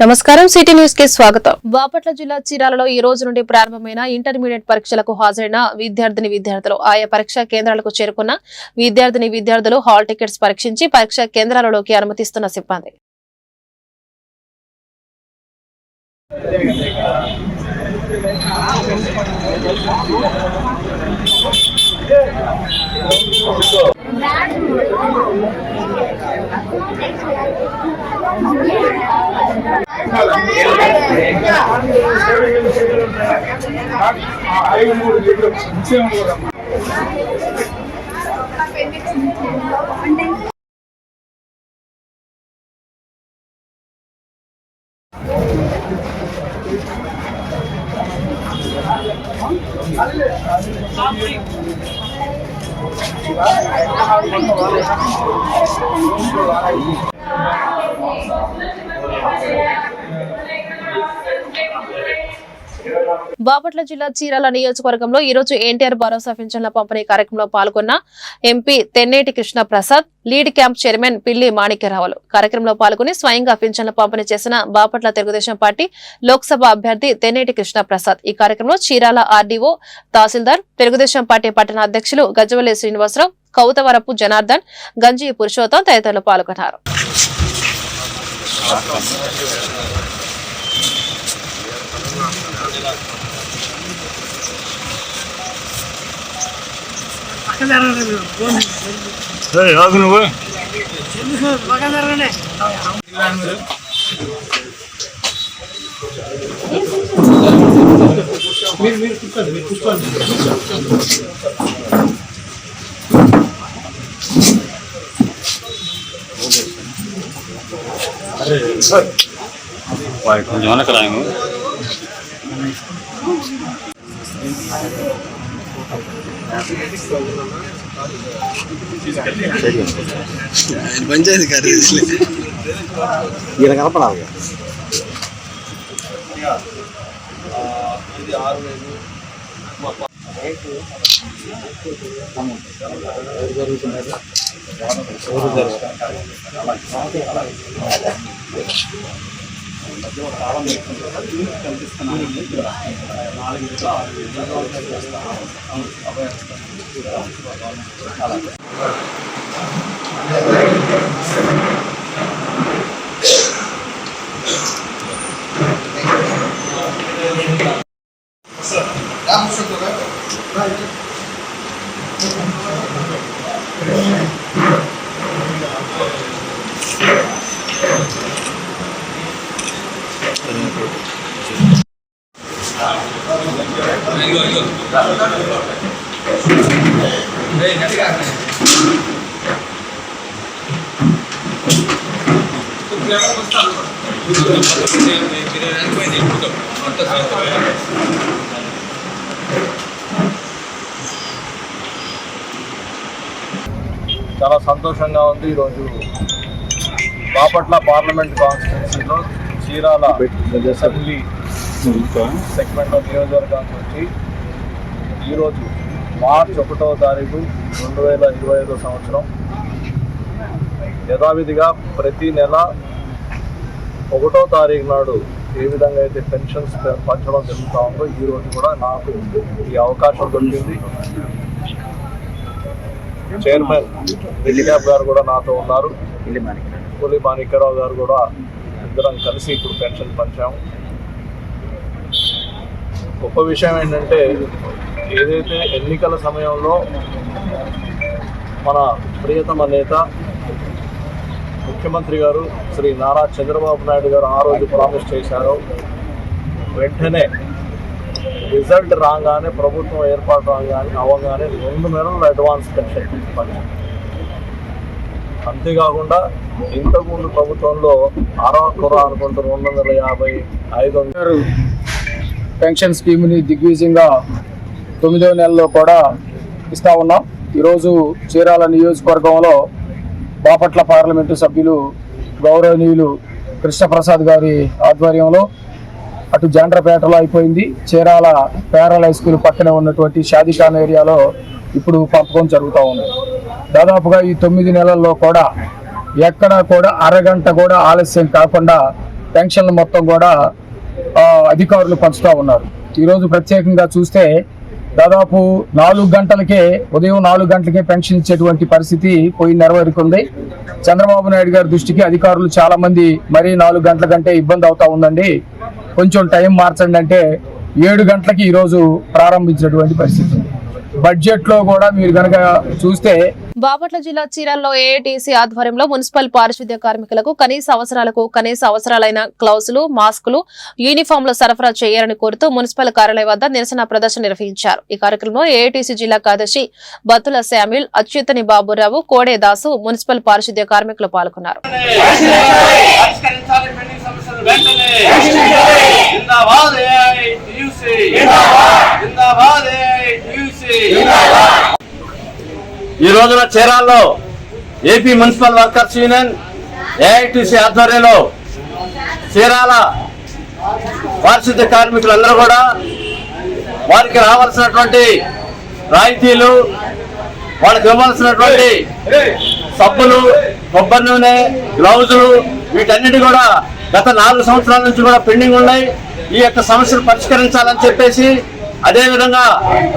నమస్కారం city news కి స్వాగతం. బాపట్ల జిల్లా చీరాలలో ఈ రోజు నుండి ప్రారంభమైన ఇంటర్మీడియట్ పరీక్షలకు హాజరైన విద్యార్థులు ఆయా పరీక్షా కేంద్రాలకు చేరుకున్న విద్యార్థులు హాల్ టికెట్స్ పరీక్షించి పరీక్షా కేంద్రాలలోకి అనుమతిస్తున్న సిబ్బంది. బాపట్ల జిల్లా చీరాల నియోజకవర్గంలో ఈ రోజు ఎన్టీఆర్ భరోసా పింఛన్ల పంపిణీ కార్యక్రమంలో పాల్గొన్న MP Tenneti Krishna Prasad, lead camp chairman పిల్లి మాణిక్యరావులు కార్యక్రమంలో పాల్గొని స్వయంగా పింఛన్ల పంపిణీ చేసిన బాపట్ల తెలుగుదేశం పార్టీ లోక్సభ అభ్యర్థి తెన్నేటి కృష్ణ ప్రసాద్. ఈ కార్యక్రమంలో చీరాల ఆర్డీఓ, తహసీల్దార్, తెలుగుదేశం పార్టీ పట్టణ అధ్యక్షులు గజ్జవల్లి శ్రీనివాసరావు, కౌతవరపు జనార్దన్, గంజి పురుషోత్తం తదితరులు పాల్గొన్నారు. పంచాయతీ కార్యదర్శి కలపడాలి. చాలా సంతోషంగా ఉంది. ఈరోజు బాపట్ల పార్లమెంట్ కాన్స్టిట్యున్సీలో చీరాల అసెంబ్లీ సెగ్మెంట్ నియోజకవర్గానికి వచ్చి ఈరోజు మార్చి 1వ తారీఖు 2025 సంవత్సరం యథావిధిగా ప్రతి నెల 1వ తారీఖు నాడు ఏ విధంగా అయితే పెన్షన్స్ పంచడం జరుగుతూ ఉందో ఈరోజు కూడా నాకు ఈ అవకాశం దొరికింది. చైర్మన్ రిలిక్యాప్ గారు కూడా నాతో ఉన్నారు, పులి మాణిక్యరావు గారు కూడా, ఇద్దరం కలిసి ఇప్పుడు పెన్షన్ పంచాము. గొప్ప విషయం ఏంటంటే ఏదైతే ఎన్నికల సమయంలో మన ప్రియతమ నేత ముఖ్యమంత్రి గారు శ్రీ నారా చంద్రబాబు నాయుడు గారు ఆ రోజు ప్రామిస్ చేశారో వెంటనే రిజల్ట్ రాగానే, ప్రభుత్వం ఏర్పాటు అవగానే 2 నెలలు అడ్వాన్స్ పెన్షన్ పంచాం. అంతేకాకుండా ఇంతకుముందు ప్రభుత్వంలో అరకొర అనుకుంటూ 250, 500 పెన్షన్ స్కీమ్ని దిగ్విజయంగా 9వ నెలలో కూడా ఇస్తా ఉన్నాం. ఈరోజు చీరాల నియోజకవర్గంలో బాపట్ల పార్లమెంటు సభ్యులు గౌరవనీయులు కృష్ణప్రసాద్ గారి ఆధ్వర్యంలో అటు జాండ్రపేటలో అయిపోయింది, చీరాల పేరల్ హై స్కూల్ పక్కనే ఉన్నటువంటి షాదీఖాన్ ఏరియాలో ఇప్పుడు పంపకం జరుగుతూ ఉంది. దాదాపుగా ఈ 9 నెలల్లో కూడా ఎక్కడా కూడా అరగంట కూడా ఆలస్యం కాకుండా పెన్షన్లు మొత్తం కూడా అధికారులు పంచుతూ ఉన్నారు. ఈరోజు ప్రత్యేకంగా చూస్తే దాదాపు 4 గంటలకే ఉదయం 4 గంటలకే పెన్షన్ ఇచ్చేటువంటి పరిస్థితి పోయి నెరవేరుకుంది. చంద్రబాబు నాయుడు గారి దృష్టికి అధికారులు చాలా మంది మరీ 4 గంటల కంటే ఇబ్బంది అవుతా ఉందండి, కొంచెం టైం మార్చండి అంటే 7 గంటలకి ఈరోజు ప్రారంభించినటువంటి పరిస్థితి. బడ్జెట్ లో కూడా మీరు కనుక చూస్తే బాపట్ల జిల్లా చీరాలలో ఏఐటీసీ ఆధ్వర్యంలో మున్సిపల్ పారిశుద్ధ్య కార్మికులకు కనీస అవసరాలైన గ్లౌజులు, మాస్కులు, యూనిఫామ్లు సరఫరా చేయాలని కోరుతూ మున్సిపల్ కార్యాలయం వద్ద నిరసన ప్రదర్శన నిర్వహించారు. ఈ కార్యక్రమంలో ఏఐటీసీ జిల్లా కార్యదర్శి బత్తుల శామ్యూల్, అచ్యుతని బాబురావు, కోడే దాసు, మున్సిపల్ పారిశుద్ధ్య కార్మికులు పాల్గొన్నారు. ఈ రోజున చీరాల్లో AP municipal workers union AITC ఆధ్వర్యంలో చీరాల పారిశుద్ధ్య కార్మికులందరూ కూడా వారికి రావాల్సినటువంటి రాయితీలు, వాళ్ళకి ఇవ్వాల్సినటువంటి సబ్బులు, కొబ్బరి నూనె, గ్లౌజులు వీటన్నిటి కూడా గత 4 సంవత్సరాల నుంచి కూడా పెండింగ్ ఉన్నాయి. ఈ యొక్క సమస్యలు పరిష్కరించాలని చెప్పేసి అదేవిధంగా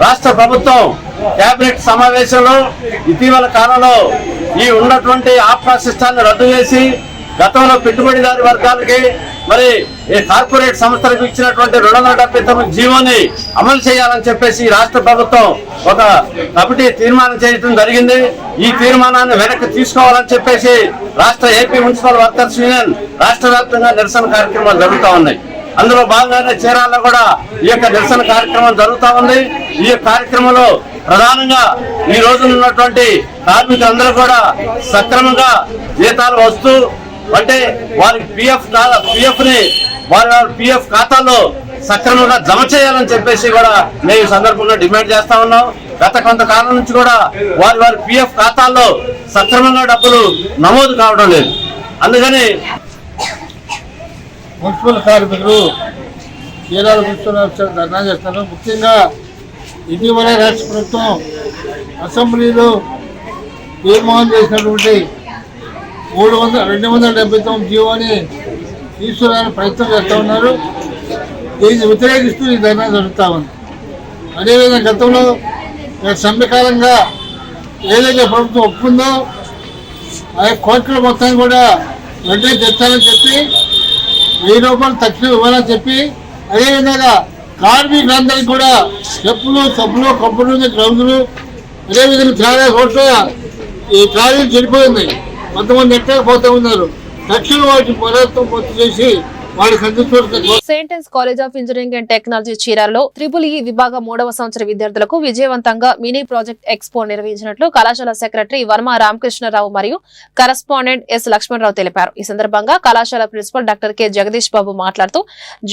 రాష్ట్ర ప్రభుత్వం కేబినెట్ సమావేశంలో ఇటీవల కాలంలో ఈ ఉన్నటువంటి ఆప్కా సిస్టాన్ని రద్దు చేసి గతంలో పెట్టుబడిదారి వర్గాలకి మరి ఈ కార్పొరేట్ సంస్థలకు ఇచ్చినటువంటి 279 జీవోని అమలు చేయాలని చెప్పేసి రాష్ట్ర ప్రభుత్వం ఒక కమిటీ తీర్మానం చేయడం జరిగింది. ఈ తీర్మానాన్ని వెనక్కి తీసుకోవాలని చెప్పేసి రాష్ట్ర ఏపీ మున్సిపల్ వర్కర్స్ యూనియన్ రాష్ట్ర వ్యాప్తంగా నిరసన కార్యక్రమాలు జరుగుతూ ఉన్నాయి. అందులో భాగంగానే చీరాల్లో కూడా ఈ యొక్క నిరసన కార్యక్రమం జరుగుతూ ఉంది. ఈ కార్యక్రమంలో ప్రధానంగా ఈ రోజున ఉన్నటువంటి కార్మికులందరూ కూడా సక్రమంగా జీతాలు వస్తూ అంటే వారికి పిఎఫ్ ని వారి పిఎఫ్ ఖాతాలో సక్రమంగా జమ చేయాలని చెప్పేసి కూడా మేము ఈ సందర్భంగా డిమాండ్ చేస్తా ఉన్నాం. గత కొంతకాలం నుంచి కూడా వారి పిఎఫ్ ఖాతాల్లో సక్రమంగా డబ్బులు నమోదు కావడం లేదు. అందుకని మున్సిపల్ కార్మికులు చీరాల మున్సిపల్ ధర్నా చేస్తారు. ముఖ్యంగా ఇటీవల రాష్ట్ర ప్రభుత్వం అసెంబ్లీలో తీర్మానం చేసినటువంటి 279 జీవోని తీసుకురాని ప్రయత్నం చేస్తూ ఉన్నారు. దీన్ని వ్యతిరేకిస్తూ ఈ ధర్నా జరుగుతూ ఉంది. అదేవిధంగా గతంలో సమ్మెకాలంగా ఏదైతే ప్రభుత్వం ఒప్పుకుందో ఆ కోర్టుల మొత్తాన్ని కూడా వెంటనే తెచ్చాలని చెప్పి 1000 రూపాయలు తక్షణం ఇవ్వాలని చెప్పి అదేవిధంగా కార్మికులందరికీ కూడా చెప్పులు, సబ్బులు, కొబ్బరి నూనె, గ్లౌజులు అదేవిధంగా చాలా చోట్ల ఈ ట్రాలీలు చెడిపోయింది. కొంతమంది ఎట్టకపోతూ ఉన్నారు. తక్షణం వాటి పోరాటం పూర్తి చేసి Saint Ann's college of engineering and technology చీరాలలో EEE విభాగం 3వ సంవత్సర విద్యార్థులకు విజయవంతంగా మినీ ప్రాజెక్ట్ ఎక్స్పో నిర్వహించినట్లు కళాశాల సెక్రటరీ వర్మ రామకృష్ణరావు మరియు కరస్పాండెంట్ ఎస్ లక్ష్మణరావు తెలిపారు. ఈ సందర్భంగా కళాశాల ప్రిన్సిపల్ డాక్టర్ కె జగదీష్ బాబు మాట్లాడుతూ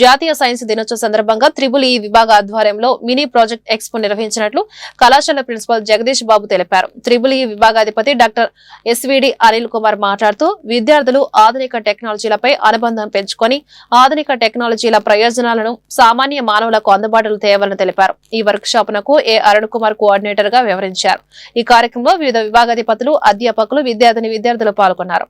జాతీయ సైన్స్ దినోత్సవ సందర్భంగా EEE విభాగ ఆధ్వర్యంలో మినీ ప్రాజెక్ట్ ఎక్స్పో నిర్వహించినట్లు కళాశాల ప్రిన్సిపల్ జగదీష్ బాబు తెలిపారు. EEE విభాగాధిపతి డాక్టర్ ఎస్విడి అనిల్ కుమార్ మాట్లాడుతూ విద్యార్థులు ఆధునిక టెక్నాలజీలపై అనుబంధం పెంచుకొని ఆధునిక టెక్నాలజీల ప్రయోజనాలను సామాన్య మానవులకు అందుబాటులో తేవాలని తెలిపారు. ఈ వర్క్ షాప్ నకు ఏ అరుణ్ కుమార్ కోఆర్డినేటర్ గా వివరించారు. ఈ కార్యక్రమంలో వివిధ విభాగాధిపతులు, అధ్యాపకులు, విద్యార్థులు పాల్గొన్నారు.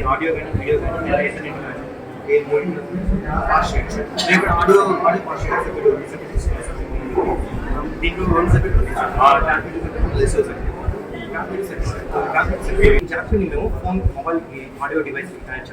audio and video phone mobile audio device connect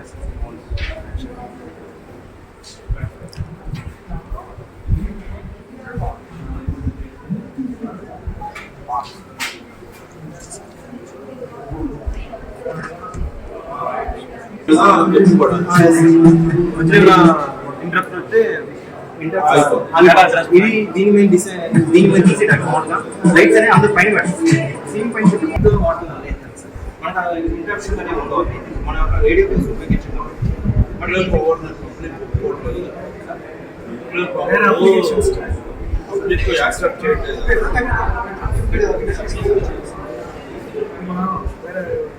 దీని మీద తీసేటట్టుగా లైట్స్ అనేవి అందరూ పైన పెడతారు. సేమ్ పైన పెట్టి వాడుతున్నారు. మనకు ఇంట్రప్షన్ అనేది ఉండవు. మన యొక్క రేడియో బేస్ ఉపయోగించడం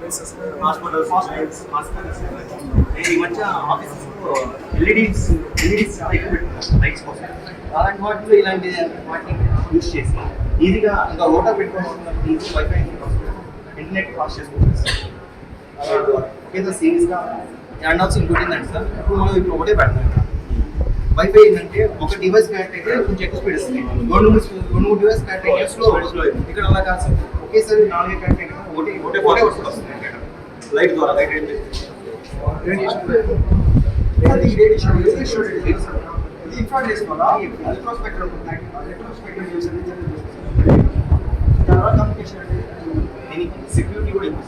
హాస్పిటల్స్ ఈ మధ్య ఆఫీసెస్ ఎల్ఈడీస్ చాలా ఎక్కువ పెట్టుకున్నారు లైట్స్ కోసం. అలాంటి వాటిలో ఇలాంటి వాటిని యూజ్ చేసి ఈజీగా ఇంకా ఓటర్ పెట్టుకోవాలి, వైఫై ఇంటర్నెట్ పాస్ చేసుకోవచ్చు. ఓకే సార్, సీరియస్గా అండ్ ఆల్సో ఇంకోటి ఏంటంటే సార్, ఇప్పుడు ఒకటే పెడతాం వైఫై ఏంటంటే ఒక డివైస్ కనెక్ట్ అయితే కొంచెం ఎక్కువ స్పీడ్ వస్తుంది, రెండు మూడు డివైస్ కనెక్ట్ అయితే స్లో. ఇక్కడ అలా కాదు సార్, ఒకేసారి 4 కనెక్ట్ అయితే ఒకటే వస్తుంది లైట్ ద్వారా. లైట్ సెక్యూరిటీ కూడా ఎక్కువ.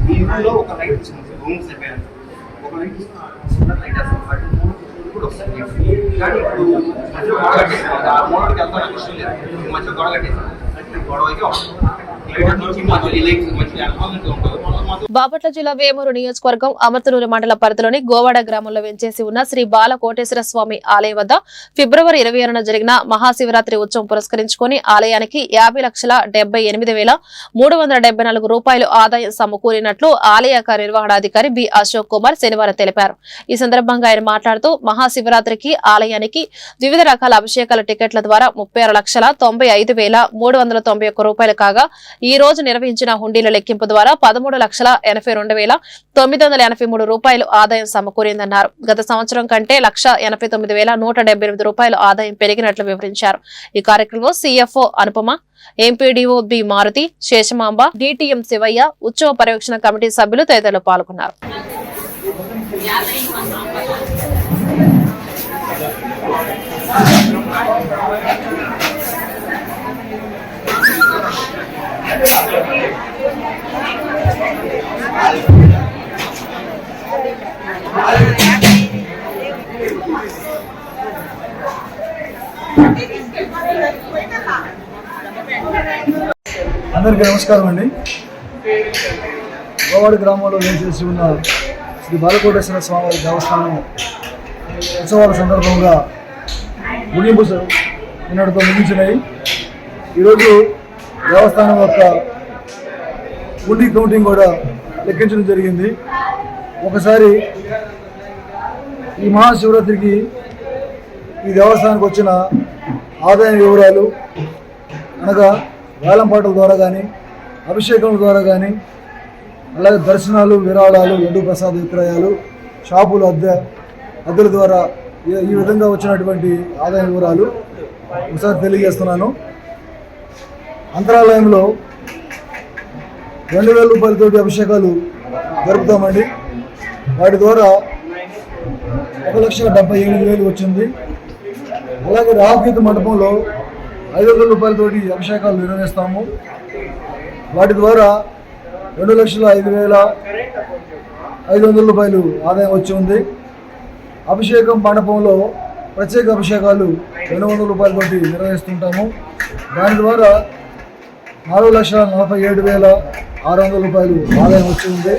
ఈ ఇంట్లో ఒక లైట్ వచ్చింది సార్, రూమ్స్ అయిపోయారు, ఒక లైట్ లైట్ కూడా వస్తుంది. కానీ ఇప్పుడు మధ్యలో గొడవ కట్టేసారు, ఆ మోడల్కి వెళ్తాను ఇష్టం లేదు, మధ్యలో గొడవ కట్టేసారు, గొడవ అయితే బాపట్ల జిల్లా వేమూరు నియోజకవర్గం అమర్తనూరు మండల పరిధిలోని గోవాడ గ్రామంలో వెంచేసి ఉన్న శ్రీ బాల కోటేశ్వర స్వామి ఆలయం వద్ద ఫిబ్రవరి 26న జరిగిన మహాశివరాత్రి ఉత్సవం పురస్కరించుకుని ఆలయానికి 50,78,374 రూపాయలు ఆదాయం సమకూరినట్లు ఆలయ కార్యనిర్వహణాధికారి బి అశోక్ కుమార్ శనివారం తెలిపారు. ఈ సందర్భంగా ఆయన మాట్లాడుతూ మహాశివరాత్రికి ఆలయానికి వివిధ రకాల అభిషేకాల టికెట్ల ద్వారా 36,95,391 రూపాయలు కాగా ఈ రోజు నిర్వహించిన హుండీల లెక్కింపు ద్వారా 13,82,983 రూపాయలు ఆదాయం సమకూరిందన్నారు. గత సంవత్సరం కంటే 1,89,178 రూపాయలు ఆదాయం పెరిగినట్లు వివరించారు. ఈ కార్యక్రమంలో CFO Anupama, MPDO B Maruti, Seshamamba, DTM Sivayya, ఉత్సవ పర్యవేక్షణ కమిటీ సభ్యులు తదితరులు పాల్గొన్నారు. అందరికీ నమస్కారం అండి. గోవాడ గ్రామంలో వేచేసి ఉన్న శ్రీ బాలకోటేశ్వర స్వామి దేవస్థానం ఉత్సవాల సందర్భంగా ముగింపు నిన్నటితో ముగించినాయి. ఈరోజు దేవస్థానం యొక్క హుండీ కౌంటింగ్ కూడా లెక్కించడం జరిగింది. ఒకసారి ఈ మహాశివరాత్రికి ఈ దేవస్థానానికి వచ్చిన ఆదాయ వివరాలు అనగా వేలంపాటల ద్వారా కానీ, అభిషేకం ద్వారా కానీ, అలాగే దర్శనాలు, విరాళాలు, లడ్డు ప్రసాద విక్రయాలు, షాపులు అద్దెల ద్వారా ఈ విధంగా వచ్చినటువంటి ఆదాయ వివరాలు ఒకసారి తెలియజేస్తున్నాను. అంతరాలయంలో 2,000 రూపాయలతోటి అభిషేకాలు జరుపుతామండి. వాటి ద్వారా 1,78,000 వచ్చింది. అలాగే రాహుకేతు మండపంలో 500 రూపాయలతోటి అభిషేకాలు నిర్వహిస్తాము. వాటి ద్వారా 2,05,500 రూపాయలు ఆదాయం వచ్చి ఉంది. అభిషేకం మండపంలో ప్రత్యేక అభిషేకాలు 200 రూపాయలతోటి నిర్వహిస్తుంటాము. దాని ద్వారా 4,47,600 రూపాయలు ఆదాయం వచ్చి ఉంది.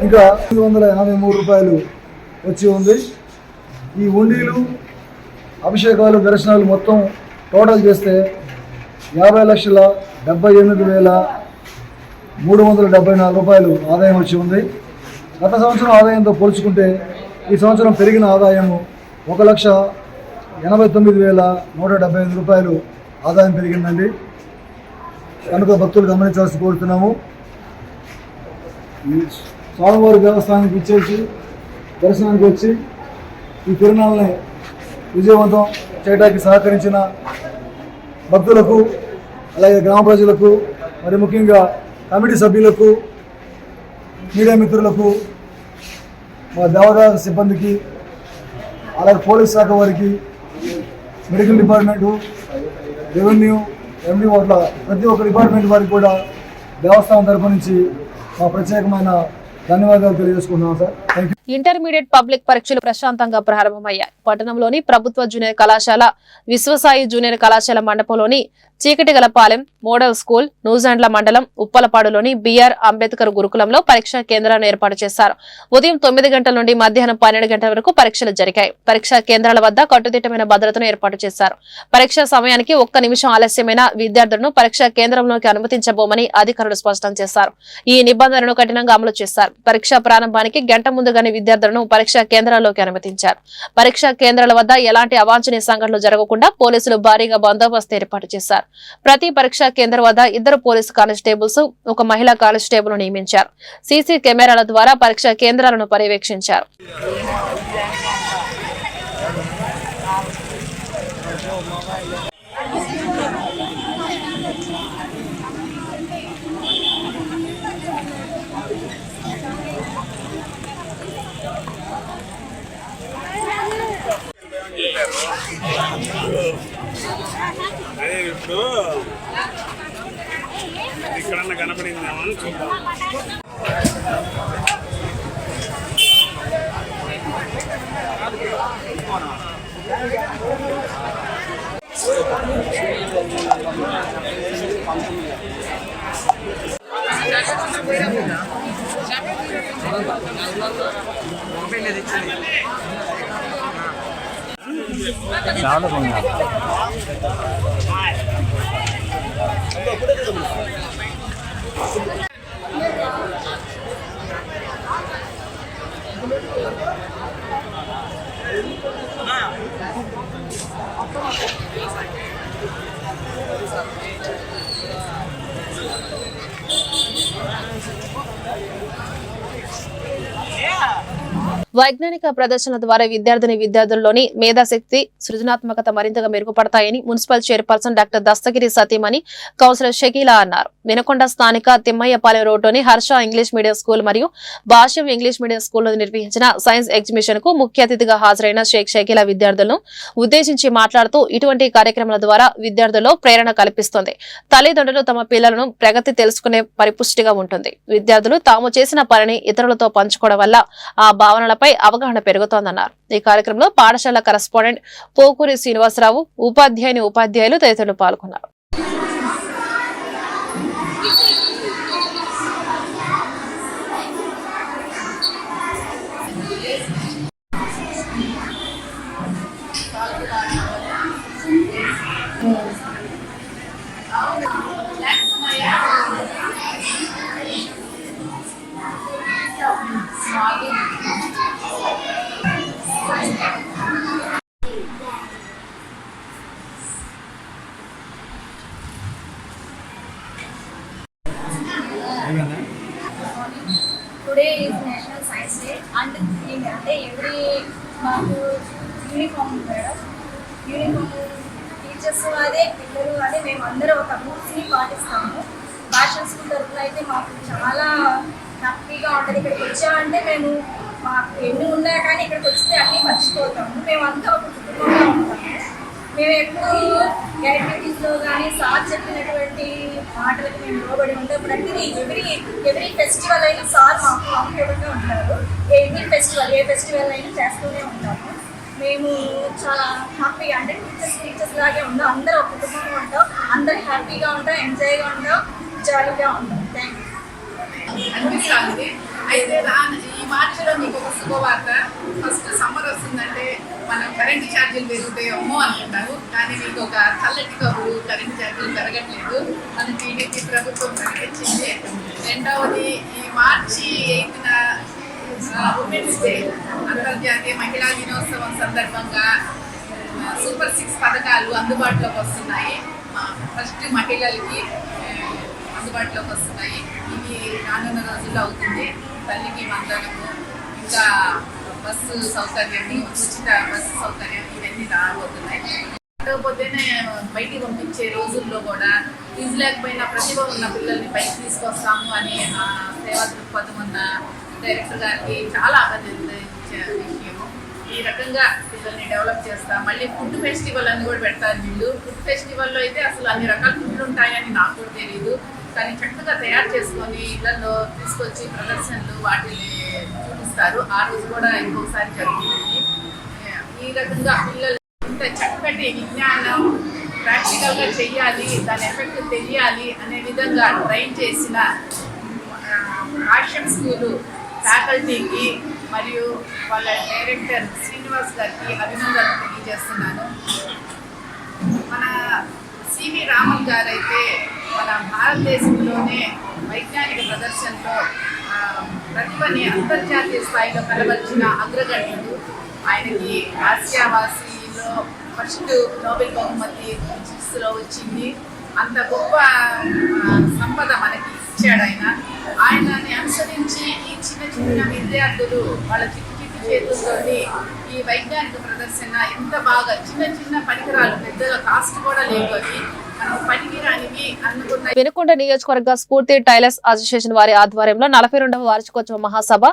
ఇంకా 883 రూపాయలు వచ్చి ఉంది. ఈ హుండీలు, అభిషేకాలు, దర్శనాలు మొత్తం టోటల్ చేస్తే 50,78,374 రూపాయలు ఆదాయం వచ్చి ఉంది. గత సంవత్సరం ఆదాయంతో పోల్చుకుంటే ఈ సంవత్సరం పెరిగిన ఆదాయము 1,89,175 రూపాయలు ఆదాయం పెరిగిందండి. కనుక భక్తులు గమనించాల్సి కోరుతున్నాము. ఈ స్వామివారి దేవస్థానానికి ఇచ్చేసి దర్శనానికి వచ్చి ఈ తిరునాళ్ళని విజయవంతం చేయడానికి సహకరించిన భక్తులకు, అలాగే గ్రామ ప్రజలకు, మరి ముఖ్యంగా కమిటీ సభ్యులకు, మీడియా మిత్రులకు, మా దేవాదాయ సిబ్బందికి, అలాగే పోలీస్ శాఖ వారికి, మెడికల్ డిపార్ట్మెంటు, రెవెన్యూ, ఎండి వాట్ల ప్రతి ఒక్క డిపార్ట్మెంట్ వారికి కూడా దేవస్థానం తరపు నుంచి మా ప్రత్యేకమైన ధన్యవాదాలు తెలియజేసుకుంటున్నాం sir. Thank you. Intermediate public పరీక్షలు ప్రశాంతంగా ప్రారంభమయ్యాయి. పట్టణంలోని ప్రభుత్వ జూనియర్ కళాశాల, విశ్వసాయి జూనియర్ కళాశాల మండపంలోని చీకటిగలపాలెం మోడల్ స్కూల్, నూజండ్ల మండలం ఉప్పలపాడులోని బిఆర్ అంబేద్కర్ గురుకులంలో పరీక్షా కేంద్రాలను ఏర్పాటు చేశారు. ఉదయం 9 గంటల నుండి మధ్యాహ్నం 12 గంటల వరకు పరీక్షలు జరిగాయి. పరీక్షా కేంద్రాల వద్ద కట్టుదిట్టమైన భద్రతను ఏర్పాటు చేశారు. పరీక్షా సమయానికి 1 నిమిషం ఆలస్యమైన విద్యార్థులను పరీక్షా కేంద్రంలోకి అనుమతించబోమని అధికారులు స్పష్టం చేశారు. ఈ నిబంధనలను కఠినంగా అమలు చేశారు. పరీక్షా ప్రారంభానికి గంట ముందుగానే విద్యార్థులను పరీక్షా కేంద్రాల్లోకి అనుమతించారు. పరీక్షా కేంద్రాల వద్ద ఎలాంటి అవాంఛనీయ సంఘటనలు జరగకుండా పోలీసులు భారీగా బందోబస్తు ఏర్పాటు చేశారు. ప్రతి పరీక్షా కేంద్రం వద్ద 2 పోలీసు కానిస్టేబుల్స్, 1 మహిళా కానిస్టేబుల్ నియమించారు. సీసీ కెమెరాల ద్వారా పరీక్షా కేంద్రాలను పర్యవేక్షించారు. ఇక్కడన్నా కనపడిందేమో అని చూద్దాం. చాలా బాగుంది. వైజ్ఞానిక ప్రదర్శనల ద్వారా విద్యార్థుల్లోని మేధాశక్తి, సృజనాత్మకత మరింతగా మెరుగుపడతాయని మున్సిపల్ చైర్పర్సన్ డాక్టర్ దస్తగిరి సతీమణి కౌన్సిలర్ షకీలా అన్నారు. వినకొండ స్థానిక తిమ్మయ్యపాలెం రోడ్లోని హర్ష ఇంగ్లీష్ మీడియం స్కూల్ మరియు భాష్యం ఇంగ్లీష్ మీడియం స్కూల్లో నిర్వహించిన సైన్స్ ఎగ్జిబిషన్ కు ముఖ్య అతిథిగా హాజరైన షకీలా విద్యార్థులను ఉద్దేశించి మాట్లాడుతూ ఇటువంటి కార్యక్రమాల ద్వారా విద్యార్థుల్లో ప్రేరణ కల్పిస్తుంది. తల్లిదండ్రులు తమ పిల్లలను ప్రగతి తెలుసుకునే పరిపుష్టిగా ఉంటుంది. విద్యార్థులు తాము చేసిన పనిని ఇతరులతో పంచుకోవడం వల్ల ఆ భావనలపై అవగాహన పెరుగుతోందన్నారు. ఈ కార్యక్రమంలో పాఠశాల కరెస్పాండెంట్ పోకూరి శ్రీనివాసరావు, ఉపాధ్యాయులు తదితరులు పాల్గొన్నారు. Today is National Science Day and every మాకు యూనిఫామ్ మేడం, యూనిఫామ్ టీచర్స్ అదే పిల్లలు అదే మేము అందరూ ఒక రూల్స్ని పాటిస్తాము. భాషా స్కూల్ తరఫున అయితే మాకు చాలా హ్యాపీగా ఉంటుంది. ఇక్కడికి వచ్చామంటే మేము మాకు ఎన్ని ఉన్నా కానీ ఇక్కడికి వస్తే అన్నీ మర్చిపోతాము. మేమంతా ఒక కుటుంబంగా ఉంటాము. మేము ఎప్పుడు యాక్టివిటీస్లో కానీ సార్ చెప్పినటువంటి మాటలకు మేము లోబడి ఉంటాం. ప్రతిదీ ఎవ్రీ ఫెస్టివల్ అయినా సార్ మాకు కాంఫర్టబుల్గా ఉంటారు. ఎవ్రీ ఫెస్టివల్ ఏ ఫెస్టివల్ అయినా చేస్తూనే ఉంటాము. మేము చాలా హ్యాపీగా అంటే టీచర్స్ లాగే ఉంటాం. అందరూ ఒక కుటుంబంగా ఉంటాం. అందరూ హ్యాపీగా ఉంటాం, ఎంజాయ్గా ఉంటాం, జాలీగా ఉంటాం. Thank you. అనిపిస్తుంది. అయితే ఈ మార్చిలో మీకు ఒక శుభవార్త. ఫస్ట్ సమ్మర్ వస్తుందంటే మనం కరెంటు ఛార్జీలు పెరుగుతాయేమో అనుకుంటారు. కానీ మీకు ఒక చల్లటి కబురు, కరెంటు ఛార్జీలు పెరగట్లేదు. మన టీడీపీ ప్రభుత్వం ప్రకటించింది. రెండవది, ఈ మార్చి 8న ఉమెన్స్ డే, అంతర్జాతీయ మహిళా దినోత్సవం సందర్భంగా సూపర్ 6 పథకాలు అందుబాటులోకి వస్తున్నాయి. ఫస్ట్ మహిళలకి అందుబాటులోకి వస్తున్నాయి. ఇవి రానున్న రోజుల్లో అవుతుంది. తల్లికి వందనము, ఇంకా బస్సు సౌకర్యం, ఉచిత బస్సు సౌకర్యం, ఇవన్నీ రాబోతున్నాయి. కాకపోతేనే బయటికి పంపించే రోజుల్లో కూడా ఫీజు లేకపోయినా ప్రతిభ ఉన్న పిల్లల్ని పైకి తీసుకొస్తాము అని సేవా దృక్పథం ఉన్న డైరెక్టర్ గారికి చాలా అభినందించే విషయము. ఈ రకంగా పిల్లల్ని డెవలప్ చేస్తాం. మళ్ళీ ఫుడ్ ఫెస్టివల్ అని కూడా పెడతారు వీళ్ళు. ఫుడ్ ఫెస్టివల్లో అయితే అసలు అన్ని రకాల ఫుడ్లు ఉంటాయని నాకు కూడా తెలియదు. కానీ చక్కగా తయారు చేసుకొని ఇళ్లలో తీసుకొచ్చి ప్రదర్శనలు వాటిని చూపిస్తారు. ఆ రోజు కూడా ఇంకొకసారి జరుగుతుంది. ఈ రకంగా పిల్లలు ఇంత చక్కటి విజ్ఞానం ప్రాక్టికల్గా చెయ్యాలి, దాని ఎఫెక్ట్ తెలియాలి అనే విధంగా ట్రైన్ చేసిన ఆశ్రమ్ స్కూలు ఫ్యాకల్టీకి మరియు వాళ్ళ డైరెక్టర్ శ్రీనివాస్ గారికి అభినందనలు తెలియజేస్తున్నాను. మన సివి రామన్ గారు అయితే మన భారతదేశంలోనే వైజ్ఞానిక ప్రదర్శనలో ప్రతిభని అంతర్జాతీయ స్థాయిలో కనబరిచిన అగ్రగణ్యుడు. ఆయనకి ఆసియావాసిలో ఫస్ట్ నోబెల్ బహుమతి ఫిజిక్స్లో వచ్చింది. అంత గొప్ప సంపద మనకి ఇచ్చాడు ఆయనని అనుసరించి ఈ చిన్న చిన్న విద్యార్థులు వాళ్ళ చిట్టి చేతులతోటి ఈ వైజ్ఞానిక ప్రదర్శన ఎంత బాగా చిన్న చిన్న పరికరాలు పెద్దగా కాస్ట్ కూడా లేదు, అది మనం పనికిరానివి అనుకున్న. వినుకొండ నియోజకవర్గ స్ఫూర్తి టైలర్స్ అసోసియేషన్ వారి ఆధ్వర్యంలో 42వ వార్షికోత్సవ మహాసభ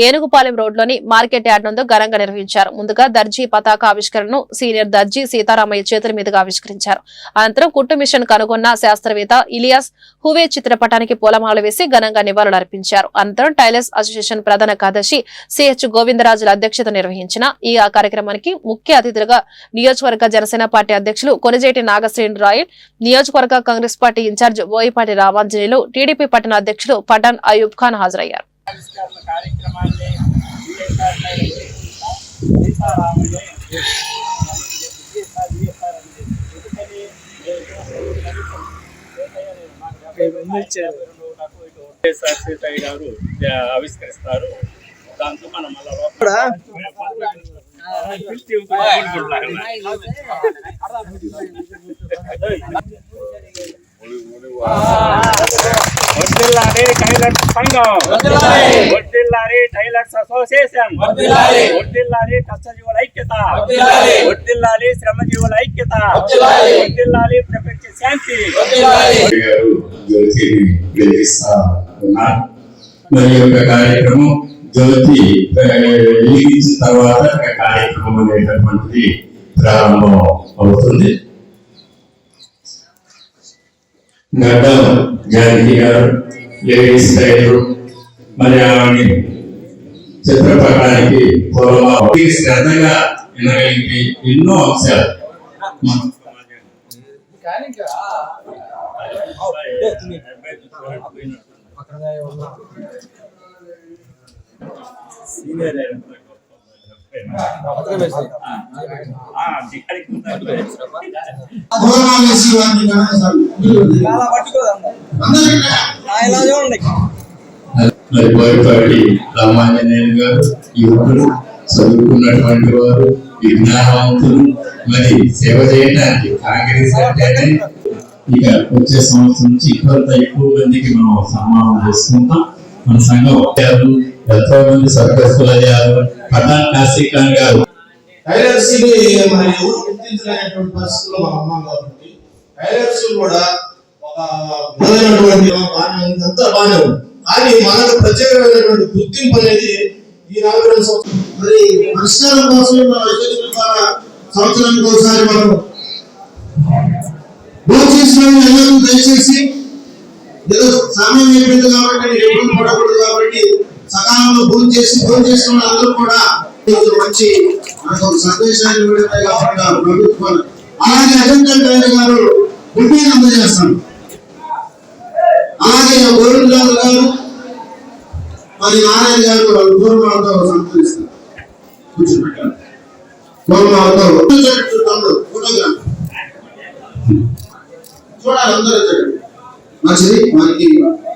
ఏనుగుపాలెం రోడ్లోని మార్కెట్ యార్డ్ నందు ఘనంగా నిర్వహించారు. ముందుగా దర్జీ పతాక ఆవిష్కరణను సీనియర్ దర్జీ సీతారామయ్య చేతుల మీదుగా ఆవిష్కరించారు. అనంతరం కుట్టు మిషన్ కనుగొన్న శాస్త్రవేత్త ఇలియాస్ హువే చిత్రపటానికి పూలమాల వేసి ఘనంగా నివాళులర్పించారు. అనంతరం టైలర్స్ అసోసియేషన్ ప్రధాన కార్యదర్శి సిహెచ్ గోవిందరాజుల అధ్యక్షత నిర్వహించిన ఈ కార్యక్రమానికి ముఖ్య అతిథులుగా నియోజకవర్గ జనసేన పార్టీ అధ్యక్షులు కొనిజేటి నాగశ్రేణి రాయల్, నియోజకవర్గ Congress party incharge Boyipati Ramanjaneyulu, TDP పట్టణ అధ్యక్షులు పఠాన్ అయూబ్ ఖాన్ హాజరయ్యారు. ఆవిష్కరిస్తారు. దాంతో మనం వర్ధిల్లాలి టైలర్స్ సంఘం, వర్ధిల్లాలి టైలర్స్ అసోసియేషన్, వర్ధిల్లాలి కష్టజీవుల ఐక్యత, వర్ధిల్లాలి శ్రమజీవుల ఐక్యత, వర్ధిల్లాలి ప్రపంచ శాంతి. మరి యొక్క కార్యక్రమం జ్యోతి వెలిగించిన తర్వాత కార్యక్రమం అనేటటువంటిది ప్రారంభం అవుతుంది. గడ్డం జానకి గారు లేడీస్ టైలర్, మరి ఆవిడ చిత్రపటానికి శ్రద్ధగా వినగలిగి ఎన్నో అంశాలు మరి బోయపాటి రామాంజనేయులు గారు యువకులు, చదువుకున్నటువంటి వారు, విజ్ఞానవంతులు, మరి సేవ చేయడానికి కాంగ్రెస్ అంటేనే ఇక వచ్చే సంవత్సరం నుంచి ఇంకొంత ఎక్కువ మందికి మనం సన్మానం చేసుకుంటాం. మన సంఘం ఎంతో మంది స్వర్గస్థులయ్యారు. పఠాన్ కాశీఖాన్ గారు టైలర్స్ గుర్తించలేనటువంటి పరిస్థితుల్లో మనం ఉన్నాం కాబట్టి టైలర్స్ కూడా ఒక అంతా బాగానే ఉంది. కానీ మనకు ప్రత్యేకమైనటువంటి గుర్తింపు అనేది ఈ 42 సంవత్సరం మరి పరిష్కారం కోసం సంవత్సరానికి ఒకసారి మనం భోజనం దయచేసి ఏదో సమయం అయిపోయింది కాబట్టి ఎప్పుడు పడకూడదు కాబట్టి సకాలంలో భోజనం చేసిన అందరూ కూడా మంచి మనకు ఒక సందేశాన్ని ఇవ్వడమే కాకుండా ప్రభుత్వం అలాగే అజంతా టైలర్ గారు గుడ్డీని అందజేస్తాను. అలాగే గోవిందరాజు గారు మరి నారాయణ గారు వాళ్ళు పూర్వమాలతో సంతరిస్తారు. కూర్చోబెట్టారు పూర్వమాలతో ఫోటోగ్రాఫ్ చూడాలి అందరూ మంచిది. వారికి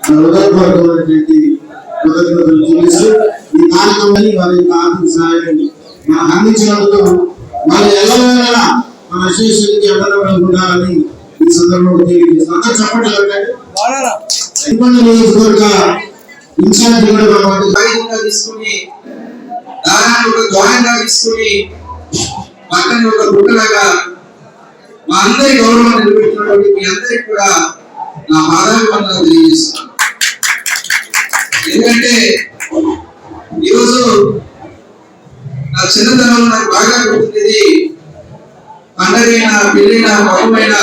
హృదయపూర్వకమైనటువంటి కృతజ్ఞతలు చూపిస్తూ ఈ కార్యక్రమాన్ని వారి ఆర్థిక సహాయాన్ని మనకు అందించినందుకు వాళ్ళు ఎల్లవేళలా మన అసోసియేషన్కి ఎవరైనా ఉండాలని ఈ సందర్భంలో తెలియజేస్తాం. అందరూ చెప్పండి. నియోజకవర్గ ఇన్ఛార్జ్ కూడా తీసుకుని దాదాపు ఒక జ్వాయింట్ తీసుకుని పక్కన ఒక గుట్టలాగా మా అందరి గౌరవాన్ని నిలబెట్టినటువంటి మీ అందరికి కూడా నా పాదాభివందనాలు తెలియజేస్తున్నాను. ఎందుకంటే ఈరోజు నా చిన్నతనంలో నాకు బాగా గుర్తుంది. పండగైనా పెళ్ళైనా పరువైనా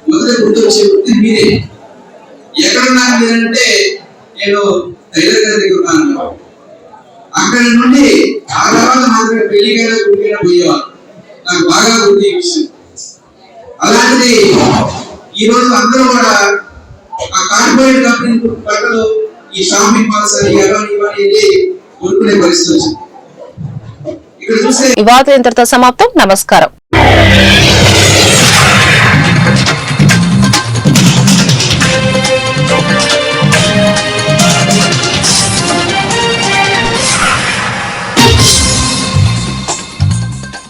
మొదటి గుర్తొచ్చే వృత్తి మీరే. ఎక్కడ నాకు ఏంటంటే నేను టైలర్ గారి దగ్గర ఉన్నాను. అక్కడి నుండి ఆ తర్వాత మాత్రమే పెళ్లికైనా గుడికైనా పోయేవాళ్ళు. నాకు బాగా గుర్తు ఈ విషయం. అలాంటిది ఈ రోజు అందరూ కూడా ఆ కార్పొరేట్ కంపెనీ బట్టలు ఈ షాపింగ్ మాల్స్ అని ఇవన్నీ కొనుక్కునే పరిస్థితి వచ్చింది. ఇక్కడ చూస్తే ఈ వార్త ఇంతటితో సమాప్తం. నమస్కారం.